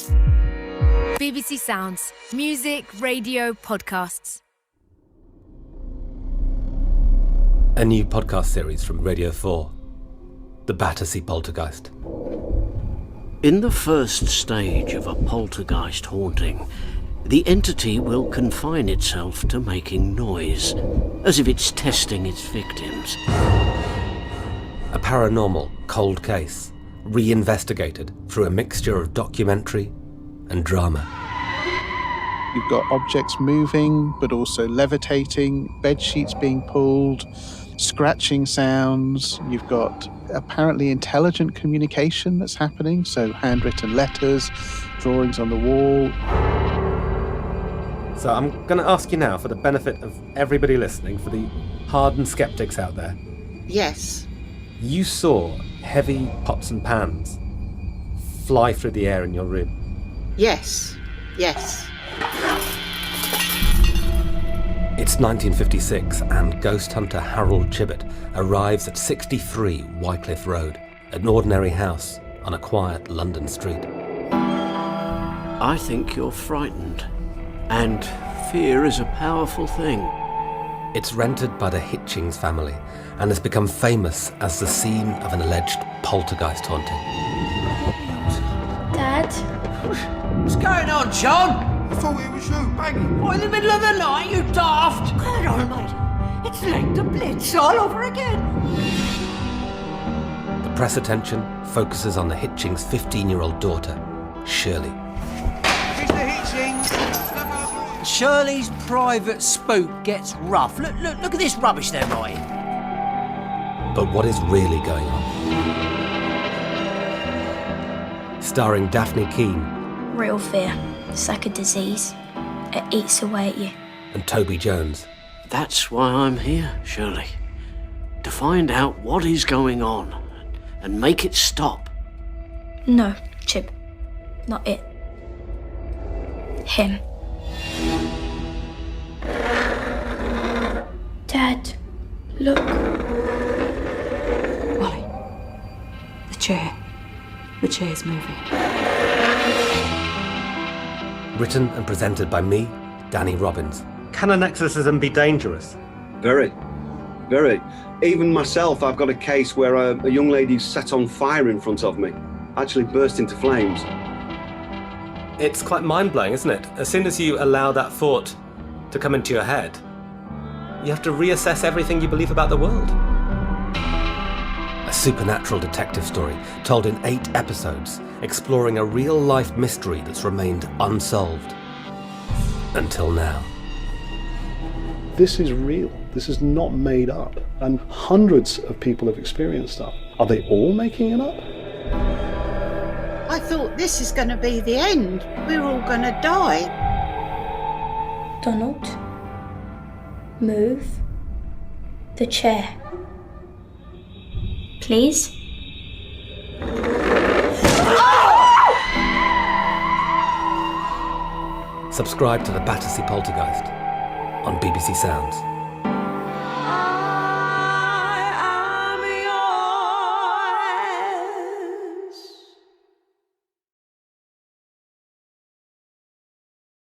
BBC Sounds. Music, radio, podcasts. A new podcast series from Radio 4. The Battersea Poltergeist. In the first stage of a poltergeist haunting, the entity will confine itself to making noise, as if it's testing its victims. A paranormal cold case, re-investigated through a mixture of documentary and drama. You've got objects moving, but also levitating, bed sheets being pulled, scratching sounds. You've got apparently intelligent communication that's happening, so handwritten letters, drawings on the wall. So I'm going to ask you now, for the benefit of everybody listening, for the hardened skeptics out there. Yes. You saw heavy pots and pans fly through the air in your room. Yes. Yes. It's 1956 and ghost hunter Harold Chibbett arrives at 63 Wycliffe Road, an ordinary house on a quiet London street. I think you're frightened, and fear is a powerful thing. It's rented by the Hitchings family and has become famous as the scene of an alleged poltergeist haunting. Dad? What's going on, John? I thought it was you, banging. What, in the middle of the night, you daft? God almighty, it's like the Blitz all over again. The press attention focuses on the Hitchings' 15-year-old daughter, Shirley. Mr. Hitchings. Shirley's private spook gets rough. Look at this rubbish they're writing. But what is really going on? Starring Daphne Keane Real fear. It's like a disease. It eats away at you. and Toby Jones. That's why I'm here, Shirley. To find out what is going on and make it stop. No, Chib. Not it. Him. Dad, look. Wally. The chair. The chair's moving. Written and presented by me, Danny Robbins. Can an exorcism be dangerous? Very, very. Even myself, I've got a case where a young lady set on fire in front of me, actually burst into flames. It's quite mind-blowing, isn't it? As soon as you allow that thought to come into your head, you have to reassess everything you believe about the world. A supernatural detective story told in 8 episodes, exploring a real-life mystery that's remained unsolved until now. This is real. This is not made up. And hundreds of people have experienced that. Are they all making it up? I thought this is going to be the end. We're all going to die. Donald, move the chair. Please? Subscribe to the Battersea Poltergeist on BBC Sounds.